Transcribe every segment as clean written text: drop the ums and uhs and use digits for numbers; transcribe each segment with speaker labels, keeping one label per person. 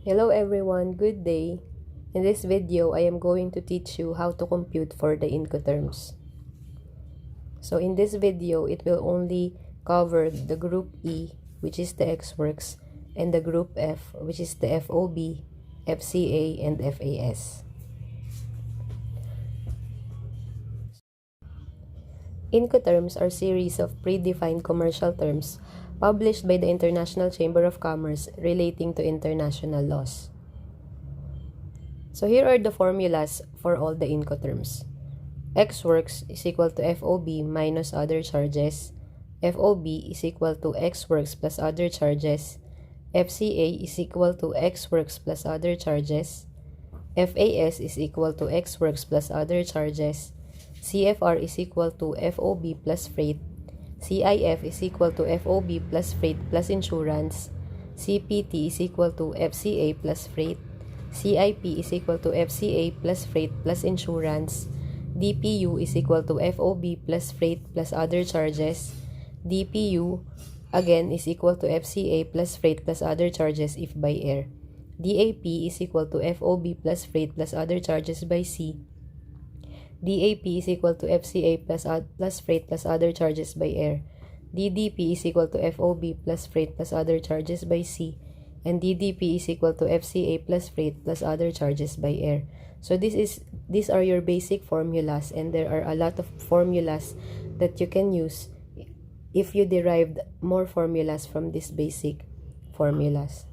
Speaker 1: Hello everyone, good day. In this video, I am going to teach you how to compute for the Incoterms. So in this video, it will only cover the group E, which is the Exworks, and the group F, which is the FOB, FCA, and FAS. Incoterms are series of predefined commercial terms published by the International Chamber of Commerce relating to international laws. So here are the formulas for all the Incoterms. Exworks is equal to FOB minus other charges. FOB is equal to Exworks plus other charges. FCA is equal to Exworks plus other charges. FAS is equal to Exworks plus other charges. CFR is equal to FOB plus freight. CIF is equal to FOB plus freight plus insurance. CPT is equal to FCA plus freight. CIP is equal to FCA plus freight plus insurance. DPU is equal to FOB plus freight plus other charges. DPU again is equal to FCA plus freight plus other charges if by air. DAP is equal to FOB plus freight plus other charges by sea. DAP is equal to FCA plus freight plus other charges by air. DDP is equal to FOB plus freight plus other charges by sea. And DDP is equal to FCA plus freight plus other charges by air. So these are your basic formulas, and there are a lot of formulas that you can use if you derived more formulas from these basic formulas.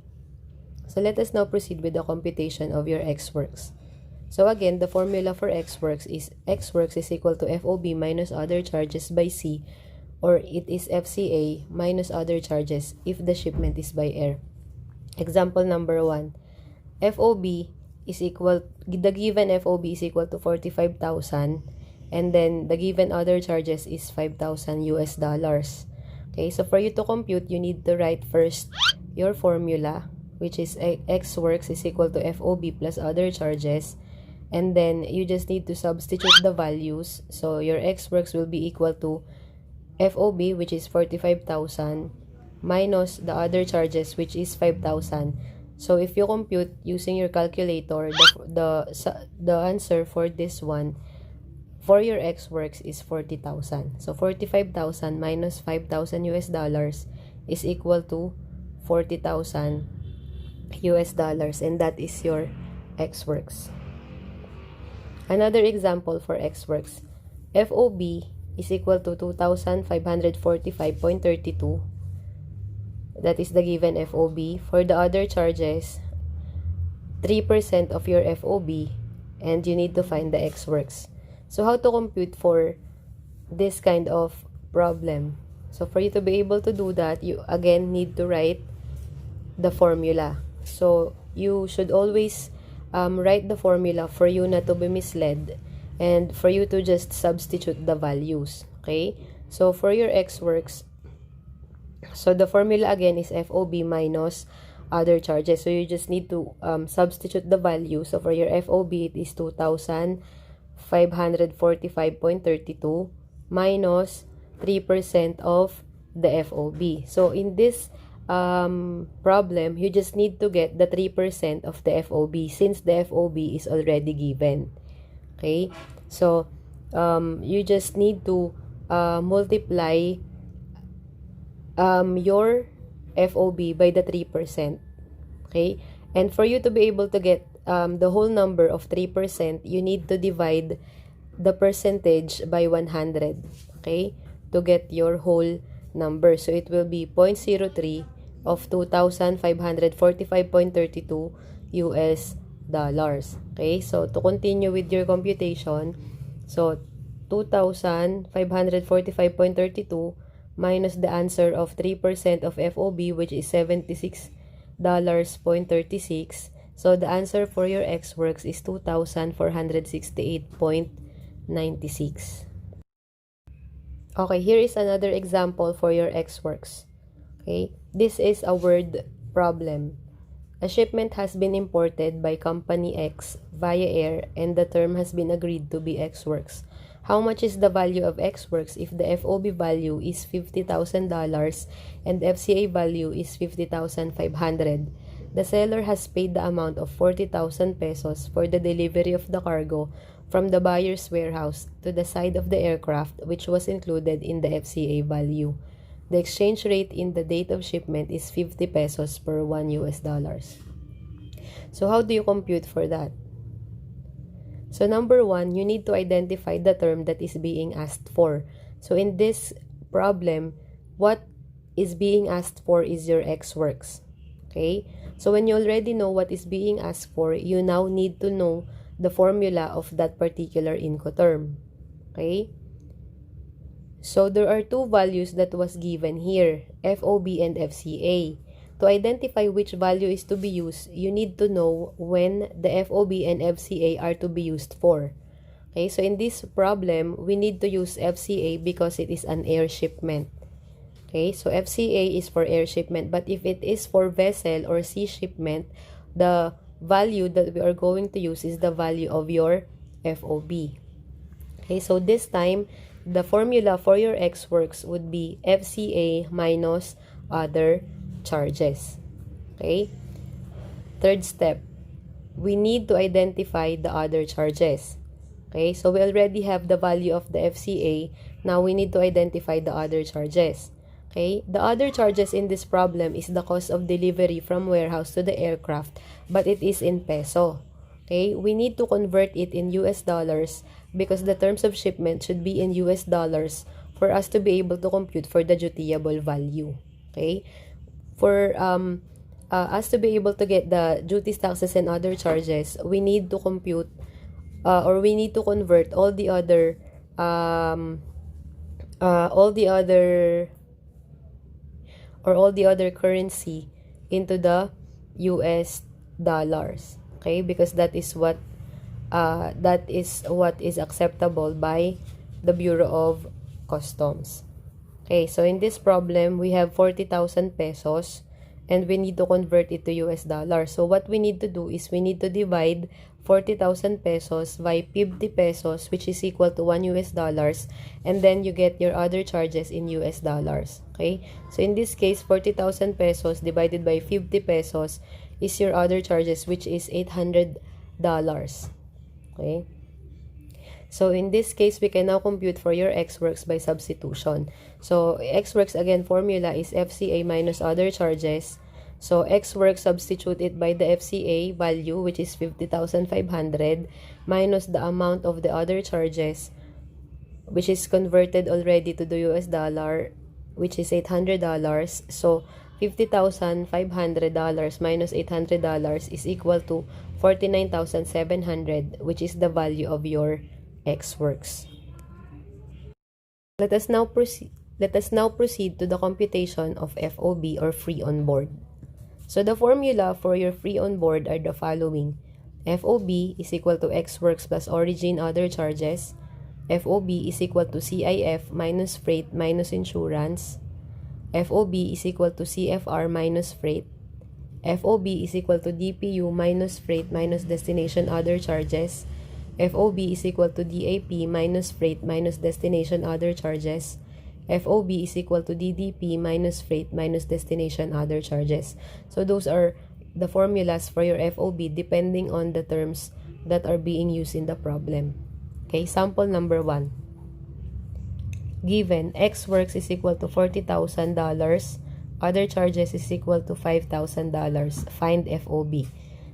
Speaker 1: So let us now proceed with the computation of your Exworks. So again, the formula for Exworks is equal to FOB minus other charges by sea, or it is FCA minus other charges if the shipment is by air. Example number 1. The given FOB is equal to 45,000, and then the given other charges is 5,000 US dollars. Okay, so for you to compute, you need to write first your formula, which is Exworks is equal to FOB plus other charges. And then you just need to substitute the values. So your Exworks will be equal to FOB, which is 45,000, minus the other charges, which is 5,000. So if you compute using your calculator, the answer for this one, for your Exworks, is 40,000. So 45,000 minus 5,000 US dollars is equal to 40,000 US dollars, and that is your Exworks. Another example for Exworks, FOB is equal to 2,545.32. That is the given FOB. For the other charges, 3% of your FOB, and you need to find the Exworks. So how to compute for this kind of problem? So for you to be able to do that, you again need to write the formula. So you should always write the formula for you not to be misled, and for you to just substitute the values. Okay, so for your Exworks, so the formula again is FOB minus other charges. So you just need to substitute the value. So for your FOB, it is 2,545.32 minus 3% of the FOB. So in this problem, you just need to get the 3% of the FOB, since the FOB is already given. Okay, so you just need to multiply your FOB by the 3%. Okay, and for you to be able to get the whole number of 3%, you need to divide the percentage by 100. Okay, to get your whole number. So it will be 0.03 of 2,545.32 US dollars. Okay, so to continue with your computation, so 2,545.32 minus the answer of 3% of FOB, which is $76.36. So the answer for your Exworks is 2,468.96. Okay, here is another example for your Exworks. Okay, this is a word problem. A shipment has been imported by Company X via air, and the term has been agreed to be Exworks. How much is the value of Exworks if the FOB value is $50,000 and FCA value is $50,500? the seller has paid the amount of 40,000 pesos for the delivery of the cargo from the buyer's warehouse to the side of the aircraft, which was included in the FCA value. The exchange rate in the date of shipment is 50 pesos per $1. So how do you compute for that? So number one, you need to identify the term that is being asked for. So in this problem, what is being asked for is your Exworks. Okay? So when you already know what is being asked for, you now need to know the formula of that particular Incoterm. Okay? So there are two values that was given here, FOB and FCA. To identify which value is to be used, you need to know when the FOB and FCA are to be used for. Okay, so in this problem, we need to use FCA because it is an air shipment. Okay, so FCA is for air shipment, but if it is for vessel or sea shipment, the value that we are going to use is the value of your FOB. Okay, so this time, the formula for your Exworks would be FCA minus other charges. Okay? Third step, we need to identify the other charges. Okay? So we already have the value of the FCA. Now we need to identify the other charges. Okay? The other charges in this problem is the cost of delivery from warehouse to the aircraft, but it is in peso. Okay? We need to convert it in US dollars because the terms of shipment should be in US dollars for us to be able to compute for the dutiable value. Okay? For us to be able to get the duties, taxes, and other charges, we need to compute or we need to convert all the other currency into the US dollars. Okay, because that is what is acceptable by the Bureau of Customs. Okay, so in this problem, we have 40,000 pesos and we need to convert it to US dollars. So what we need to do is we need to divide 40,000 pesos by 50 pesos, which is equal to $1, and then you get your other charges in US dollars. Okay, so in this case, 40,000 pesos divided by 50 pesos is your other charges, which is $800. Okay. So in this case, we can now compute for your Exworks by substitution. So Exworks again formula is FCA minus other charges. So Exworks substitute it by the FCA value, which is 50,500 minus the amount of the other charges, which is converted already to the US dollar, which is $800. So $50,500 minus $800 is equal to 49,700, which is the value of your Exworks. Let us now proceed to the computation of FOB or free on board. So the formula for your free on board are the following. FOB is equal to Exworks plus origin other charges. FOB is equal to CIF minus freight minus insurance. FOB is equal to CFR minus freight. FOB is equal to DPU minus freight minus destination other charges. FOB is equal to DAP minus freight minus destination other charges. FOB is equal to DDP minus freight minus destination other charges. So those are the formulas for your FOB depending on the terms that are being used in the problem. Okay, sample number 1. Given Exworks is equal to $40,000, other charges is equal to $5,000. Find FOB.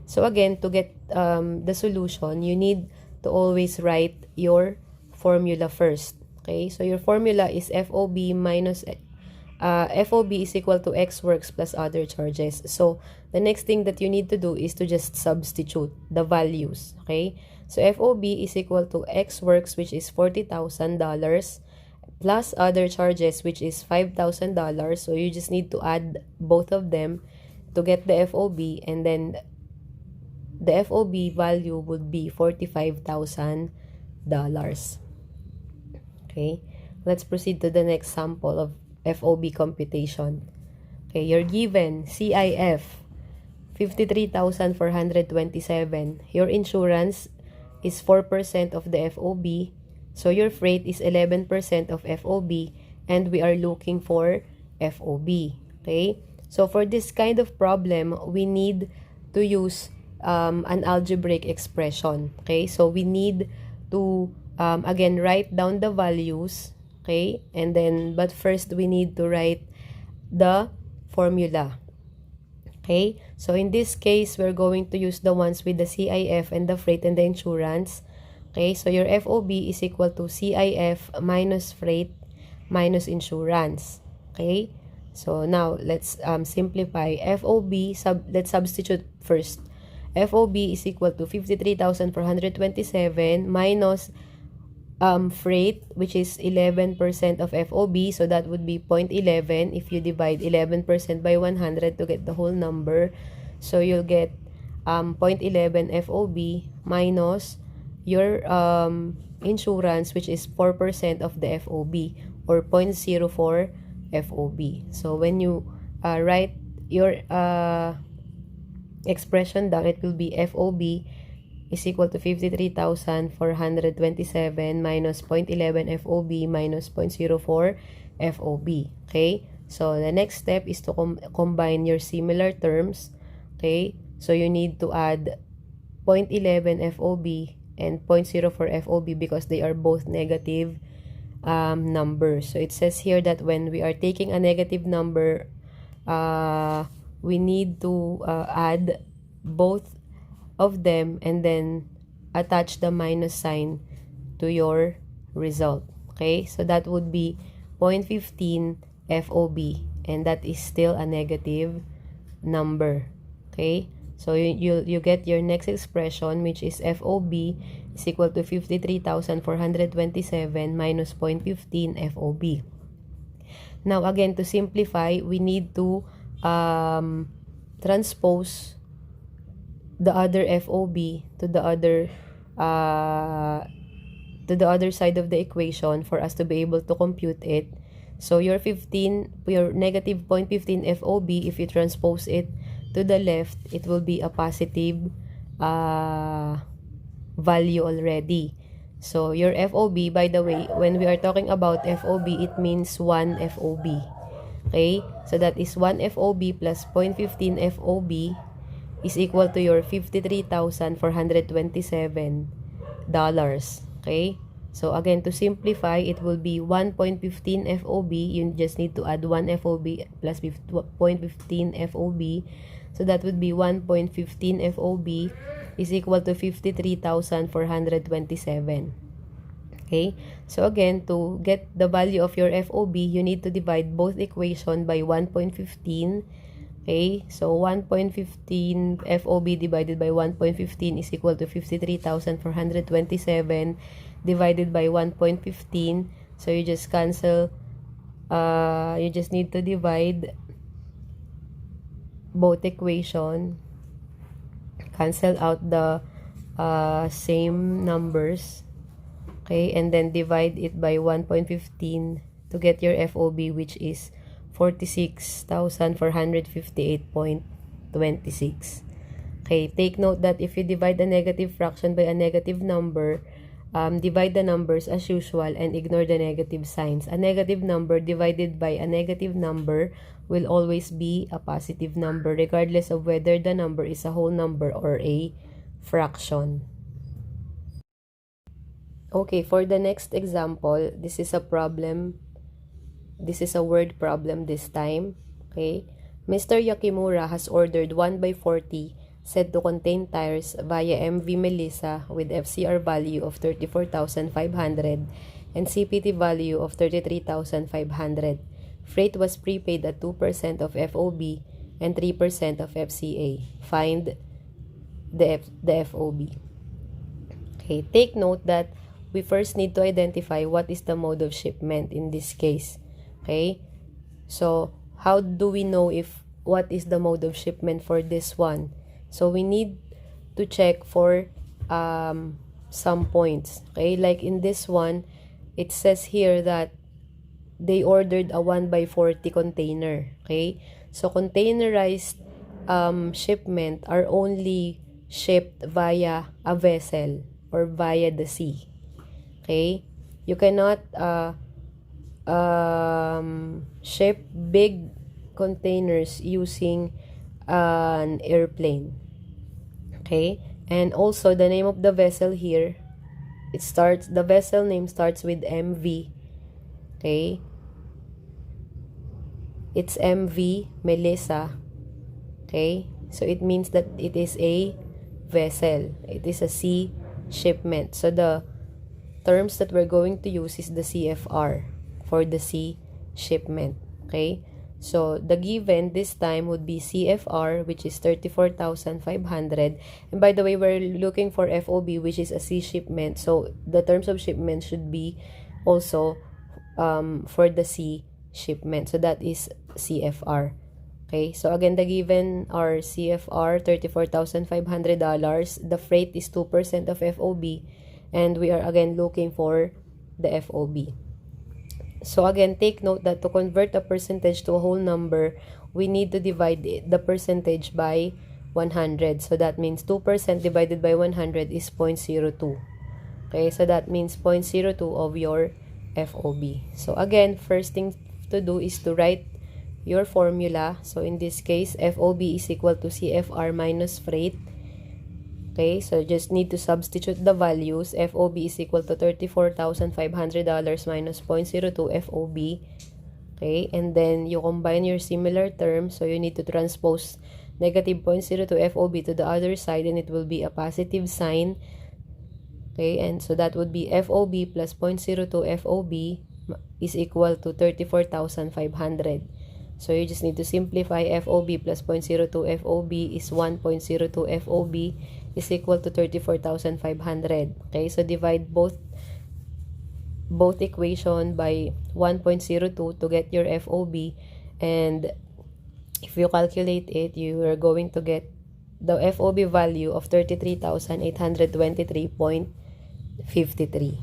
Speaker 1: So again, to get the solution, you need to always write your formula first. Okay, so your formula is FOB minus FOB is equal to Exworks plus other charges. So the next thing that you need to do is to just substitute the values. Okay, so FOB is equal to Exworks, which is $40,000, plus other charges, which is $5,000. So you just need to add both of them to get the FOB, and then the FOB value would be $45,000. Okay, let's proceed to the next sample of FOB computation. Okay, you're given CIF 53,427. Your insurance is 4% of the FOB. So your freight is 11% of FOB, and we are looking for FOB. Okay, So for this kind of problem, we need to use an algebraic expression. Okay, so we need to again write down the values. Okay, and then but first we need to write the formula. Okay, so in this case, we're going to use the ones with the CIF and the freight and the insurance. Okay, so your FOB is equal to CIF minus freight minus insurance. Okay, so now let's simplify. Let's substitute first. FOB is equal to 53,427 minus freight, which is 11% of FOB, so that would be 0.11 if you divide 11% by 100 to get the whole number. So you'll get 0.11 FOB minus your insurance, which is 4% of the FOB, or 0.04 FOB. So when you write your expression down, it will be FOB is equal to 53,427 minus 0.11 FOB minus 0.04 FOB. Okay, so the next step is to combine your similar terms. Okay, so you need to add 0.11 FOB and 0.04 FOB because they are both negative numbers. So it says here that when we are taking a negative number, we need to add both of them and then attach the minus sign to your result. Okay, so that would be 0.15 FOB, and that is still a negative number. Okay, so you get your next expression, which is FOB is equal to 53,427 minus 0.15 FOB. Now again, to simplify, we need to transpose the other FOB to the other side of the equation for us to be able to compute it. So your negative 0.15 FOB, if you transpose it to the left, it will be a positive value already. So your FOB, by the way, when we are talking about FOB, it means 1 FOB. Okay, so that is 1 FOB plus 0.15 FOB is equal to your $53,427. Okay, so again, to simplify, it will be 1.15 FOB. You just need to add 1 FOB plus 0.15 FOB. So that would be 1.15 FOB is equal to 53,427. Okay, so again, to get the value of your FOB, you need to divide both equation by 1.15. Okay, so 1.15 FOB divided by 1.15 is equal to 53,427 divided by 1.15. So you just cancel, you just need to divide both equation, cancel out the same numbers. Okay, and then divide it by 1.15 to get your FOB, which is 46,458.26. Okay, take note that if you divide a negative fraction by a negative number, divide the numbers as usual and ignore the negative signs. A negative number divided by a negative number will always be a positive number, regardless of whether the number is a whole number or a fraction. Okay, for the next example, this is a problem. This is a word problem this time. Okay, Mr. Yakimura has ordered 1/40 said to contain tires via MV Melissa with FCR value of 34,500 and CPT value of 33,500. Freight was prepaid at 2% of FOB and 3% of FCA. Find the FOB. Okay, take note that we first need to identify what is the mode of shipment in this case. Okay, so how do we know what is the mode of shipment for this one? So we need to check for some points. Okay, like in this one, it says here that they ordered a 1/40 container. Okay, so containerized shipment are only shipped via a vessel or via the sea. Okay, you cannot ship big containers using an airplane. Okay, and also the name of the vessel here, the vessel name starts with MV. Okay, it's MV Melissa. Okay, so it means that it is a vessel, it is a sea shipment. So the terms that we're going to use is the CFR for the sea shipment. Okay, so the given this time would be CFR, which is 34,500. And by the way, we're looking for FOB, which is a sea shipment. So the terms of shipment should be also for the sea shipment. So that is CFR. Okay, so again, the given are CFR, $34,500. The freight is 2% of FOB. And we are again looking for the FOB. So again, take note that to convert a percentage to a whole number, we need to divide the percentage by 100. So that means 2% divided by 100 is 0.02. Okay, so that means 0.02 of your FOB. So again, first thing to do is to write your formula. So in this case, FOB is equal to CFR minus freight. Okay, so just need to substitute the values. FOB is equal to $34,500 minus 0.02 FOB. Okay, and then you combine your similar terms. So you need to transpose negative 0.02 FOB to the other side, and it will be a positive sign. Okay, and so that would be FOB plus 0.02 FOB is equal to 34,500. So you just need to simplify. FOB plus 0.02 FOB is 1.02 FOB is equal to 34,500. Okay, so divide both equation by 1.02 to get your FOB, and if you calculate it, you are going to get the FOB value of 33,823.53.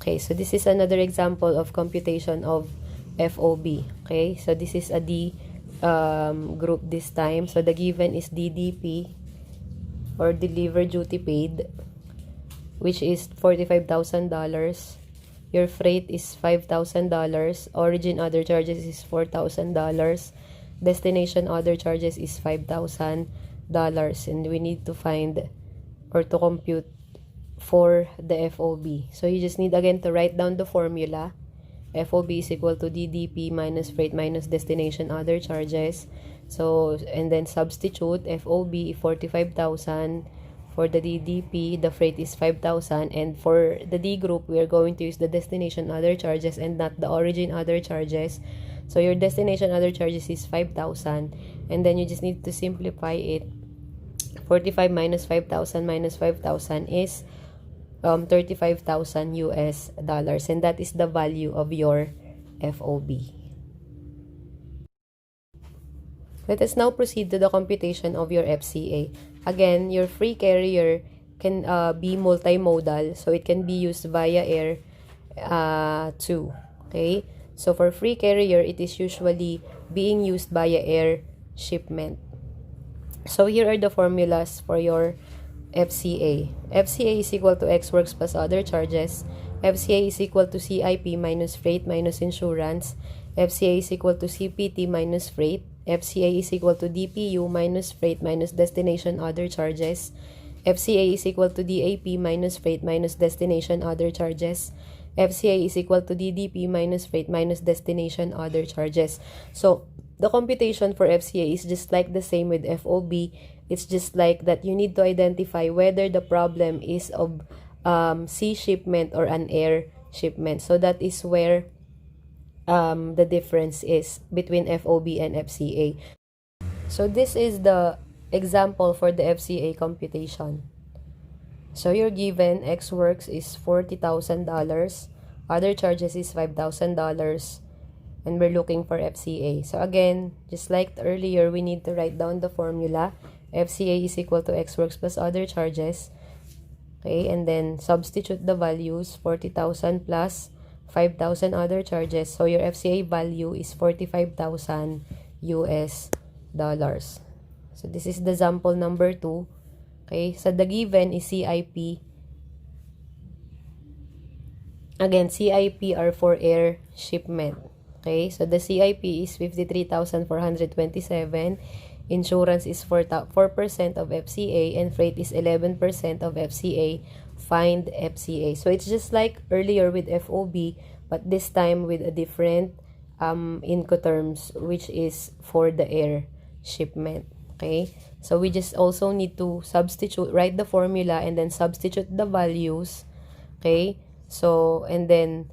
Speaker 1: Okay, so this is another example of computation of FOB. Okay, so this is a D group this time. So the given is DDP, or deliver duty paid, which is $45,000. Your freight is $5,000. Origin other charges is $4,000. Destination other charges is $5,000. And we need to find or to compute for the FOB. So you just need again to write down the formula. FOB is equal to DDP minus freight minus destination other charges. So, and then substitute FOB 45,000. For the DDP, the freight is 5,000. And for the D group, we are going to use the destination other charges and not the origin other charges. So your destination other charges is 5,000. And then you just need to simplify it. 45 minus 5,000 is 35,000 US dollars, and that is the value of your FOB. Let us now proceed to the computation of your FCA. Again, your free carrier can be multimodal, so it can be used via air too. Okay, so for free carrier, it is usually being used via air shipment. So here are the formulas for your FCA. FCA is equal to Exworks plus other charges. FCA is equal to CIP minus freight minus insurance. FCA is equal to CPT minus freight. FCA is equal to DPU minus freight minus destination other charges. FCA is equal to DAP minus freight minus destination other charges. FCA is equal to DDP minus freight minus destination other charges. So the computation for FCA is just like the same with FOB. It's just like that you need to identify whether the problem is of sea shipment or an air shipment. So that is where the difference is between FOB and FCA. So this is the example for the FCA computation. So your given Exworks is $40,000. Other charges is $5,000. And we're looking for FCA. So again, just like earlier, we need to write down the formula. FCA is equal to Exworks plus other charges. Okay, and then substitute the values, 40,000 plus 5,000 other charges. So your FCA value is 45,000 US dollars. So this is the sample number 2. Okay, so the given is CIP Again, CIP are for air shipment. Okay, so the CIP is 53,427. Insurance is 4% of FCA, and freight is 11% of FCA. Find FCA. So it's just like earlier with FOB, but this time with a different Incoterms, which is for the air shipment. Okay, so we just also need to write the formula and then substitute the values. Okay, so and then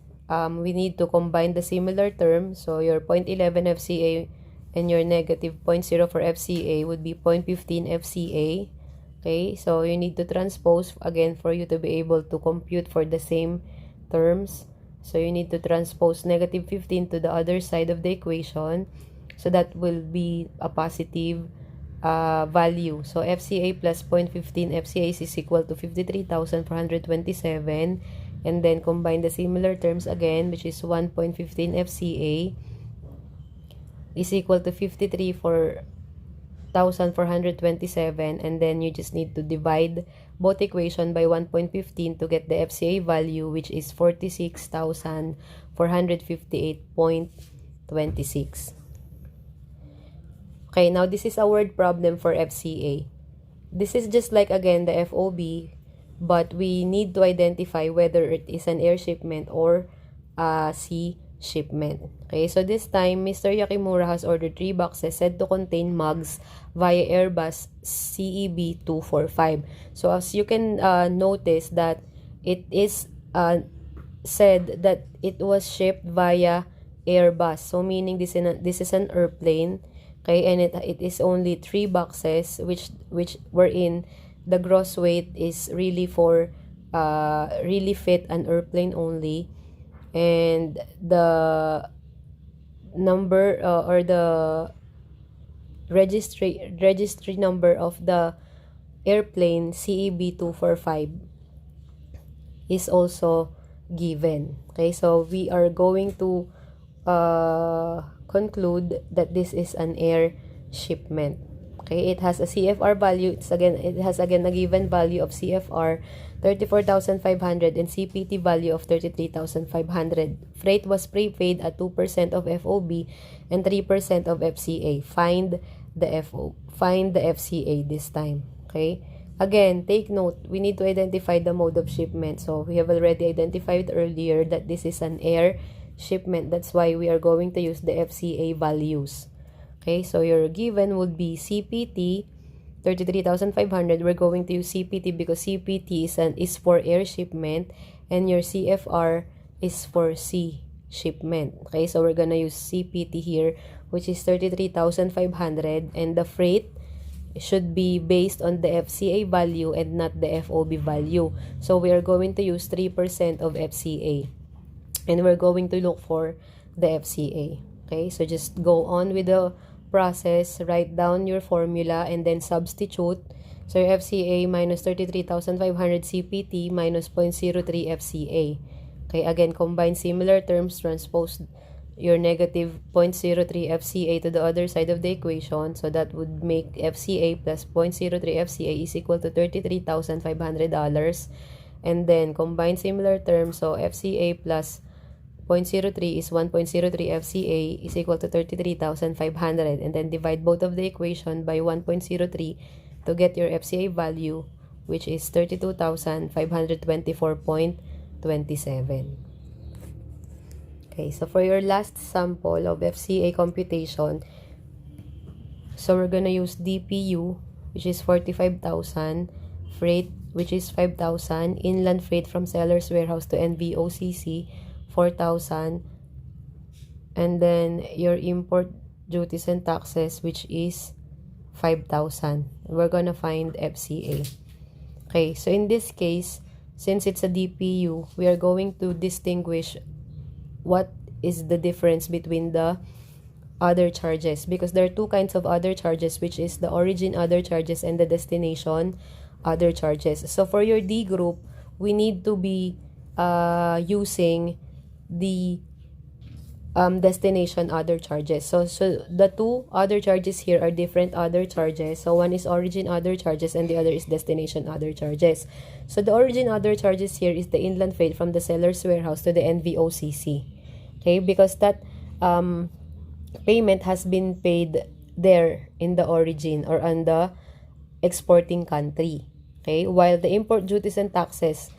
Speaker 1: we need to combine the similar terms. So your 0.11 FCA and your negative 0.04 FCA would be 0.15 FCA. Okay, so you need to transpose again for you to be able to compute for the same terms. So you need to transpose negative 15 to the other side of the equation. So that will be a positive value. So FCA plus 0.15 FCA is equal to 53,427. And then combine the similar terms again, which is 1.15 FCA is equal to 53,427. And then you just need to divide both equation by 1.15 to get the FCA value, which is 46,458.26. Okay, now this is a word problem for FCA. This is just like again the FOB, but we need to identify whether it is an air shipment or a sea shipment. Okay, so this time, Mr. Yakimura has ordered 3 boxes said to contain mugs via Airbus CEB 245. So as you can notice that it is said that it was shipped via Airbus. So meaning this is an airplane. Okay, and it is only 3 boxes which were in the gross weight is really for really fit an airplane only, and the number or the registry number of the airplane CEB 245 is also given. Okay, so we are going to conclude that this is an air shipment. Okay, it has a CFR value. It has again a given value of CFR 34,500 and CPT value of 33,500. Freight was prepaid at 2% of FOB and 3% of FCA. Find the FCA this time. Okay, again, take note, we need to identify the mode of shipment. So we have already identified earlier that this is an air shipment. That's why we are going to use the FCA values. Okay, so your given would be CPT 33,500. We're going to use CPT because CPT is for air shipment, and your CFR is for sea shipment. Okay, so we're gonna use CPT here, which is 33,500, and the freight should be based on the FCA value and not the FOB value. So we are going to use 3% of FCA, and we're going to look for the FCA. Okay, so just go on with the process, write down your formula, and then substitute. So your FCA minus 33,500 CPT minus 0.03 FCA. Okay, again, combine similar terms, transpose your negative 0.03 FCA to the other side of the equation. So that would make FCA plus 0.03 FCA is equal to $33,500. And then combine similar terms. So FCA plus 0.03 is 1.03 FCA is equal to 33,500, and then divide both of the equation by 1.03 to get your FCA value, which is 32,524.27. Okay, so for your last sample of FCA computation, so we're gonna use DPU, which is 45,000, freight, which is 5,000, inland freight from seller's warehouse to NVOCC, 4,000, and then your import duties and taxes, which is 5,000. We're gonna find FCA. Okay, so in this case, since it's a DPU, we are going to distinguish what is the difference between the other charges, because there are 2 kinds of other charges, which is the origin other charges and the destination other charges. So for your D group, we need to be using the destination other charges. So the two other charges here are different other charges. So one is origin other charges and the other is destination other charges. So the origin other charges here is the inland freight from the seller's warehouse to the NVOCC. Okay, because that payment has been paid there in the origin or on the exporting country. Okay, while the import duties and taxes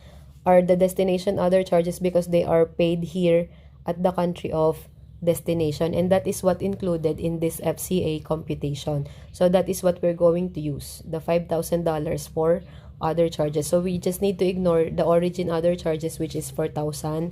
Speaker 1: are the destination other charges because they are paid here at the country of destination, and that is what included in this FCA computation. So that is what we're going to use, the $5,000 for other charges. So we just need to ignore the origin other charges, which is $4,000.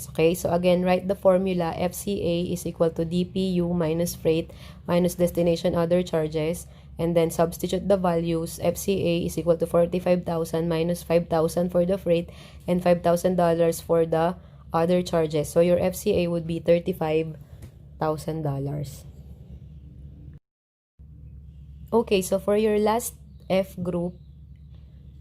Speaker 1: Okay, so again, write the formula. FCA is equal to DPU minus freight minus destination other charges, and then substitute the values. FCA is equal to 45,000 minus 5,000 for the freight and $5,000 for the other charges. So your FCA would be $35,000. Okay, so for your last F group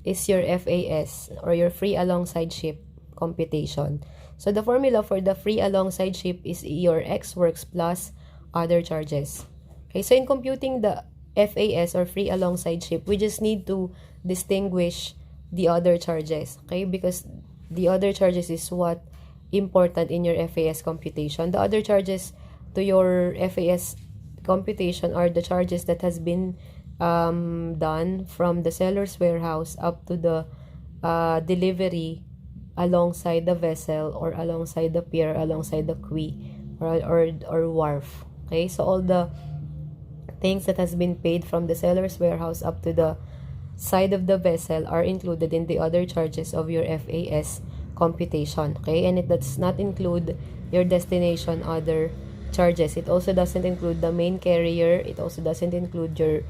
Speaker 1: is your FAS, or your free alongside ship computation. So the formula for the free alongside ship is your Exworks plus other charges. Okay, so in computing the FAS, or free alongside ship, we just need to distinguish the other charges, okay, because the other charges is what important in your FAS computation. The other charges to your FAS computation are the charges that has been done from the seller's warehouse up to the delivery alongside the vessel, or alongside the pier, alongside the quay, or wharf. Okay, so all the things that has been paid from the seller's warehouse up to the side of the vessel are included in the other charges of your FAS computation. Okay, and it does not include your destination other charges. It also doesn't include the main carrier. It also doesn't include your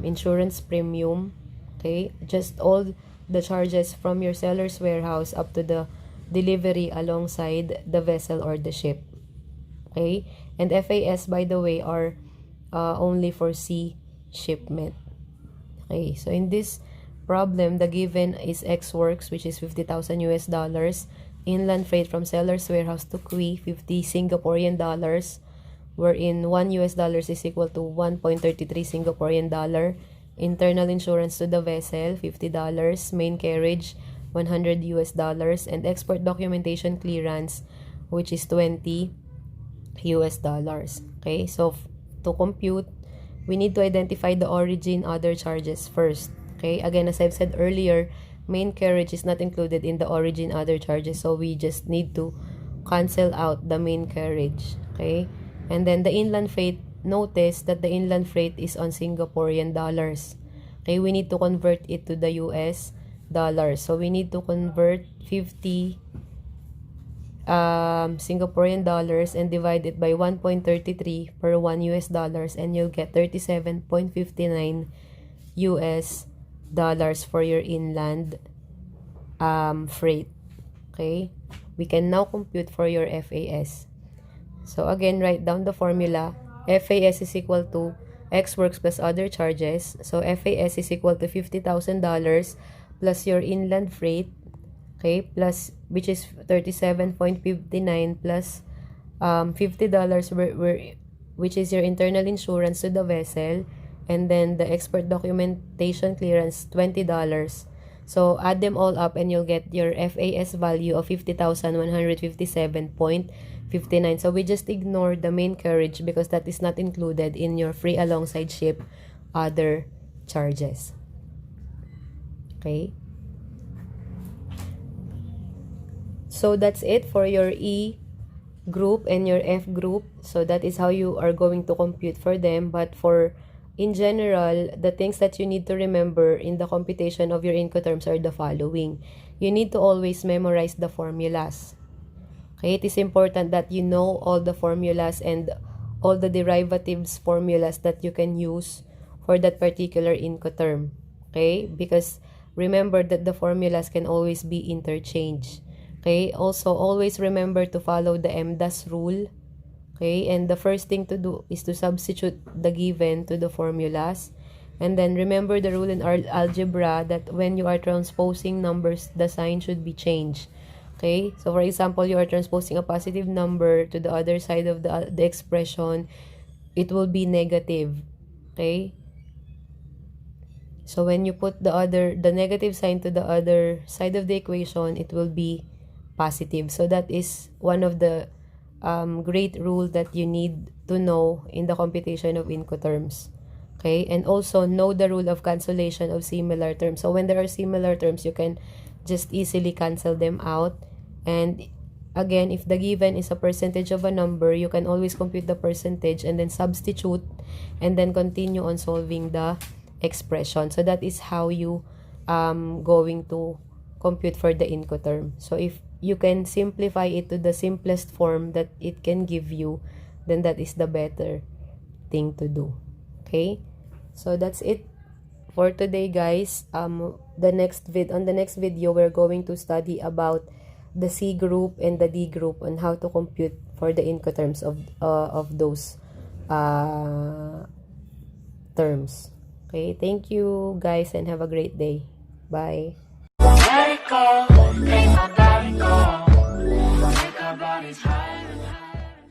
Speaker 1: insurance premium. Okay, just all the charges from your seller's warehouse up to the delivery alongside the vessel or the ship. Okay, and FAS, by the way, are only for sea shipment. Okay, so in this problem, the given is Exworks, which is $50,000 US, inland freight from seller's warehouse to quay, 50 Singaporean dollars, wherein $1 US is equal to 1.33 Singaporean dollar. Internal insurance to the vessel, $50, main carriage, $100 US, and export documentation clearance, which is $20 US. Okay, so to compute, we need to identify the origin other charges first. Okay, again, as I've said earlier, main carriage is not included in the origin other charges, so we just need to cancel out the main carriage. Okay, and then the inland freight, notice that the inland freight is on Singaporean dollars. Okay, we need to convert it to the US dollars. So we need to convert 50 Singaporean dollars and divide it by 1.33 per 1 US dollars, and you'll get 37.59 US dollars for your inland freight. Okay, we can now compute for your FAS. So again, write down the formula. FAS is equal to Exworks plus other charges. So FAS is equal to $50,000 plus your inland freight, okay, plus, which is 37.59 plus $50 which is your internal insurance to the vessel, and then the export documentation clearance, $20. So add them all up and you'll get your FAS value of 50,157.59. So we just ignore the main carriage because that is not included in your free alongside ship other charges. Okay, so that's it for your E group and your F group. So that is how you are going to compute for them. But for in general, the things that you need to remember in the computation of your Incoterms are the following. You need to always memorize the formulas. Okay, it is important that you know all the formulas and all the derivatives formulas that you can use for that particular Incoterm. Okay, because remember that the formulas can always be interchanged. Okay, also always remember to follow the them.This rule. Okay, and the first thing to do is to substitute the given to the formulas. And then remember the rule in our algebra that when you are transposing numbers, the sign should be changed. Okay, so for example, you are transposing a positive number to the other side of the expression, it will be negative. Okay, so when you put the negative sign to the other side of the equation, it will be positive. So that is one of the great rule that you need to know in the computation of Incoterms. Okay, and also know the rule of cancellation of similar terms. So when there are similar terms, you can just easily cancel them out. And again, if the given is a percentage of a number, you can always compute the percentage and then substitute and then continue on solving the expression. So that is how you going to compute for the Incoterm. So if you can simplify it to the simplest form that it can give you, then that is the better thing to do. Okay, so that's it for today, guys. On the next video, we're going to study about the C group and the D group on how to compute for the Incoterms of those terms. Okay, thank you guys and have a great day. Bye. Let it go, let my body go, make our bodies high.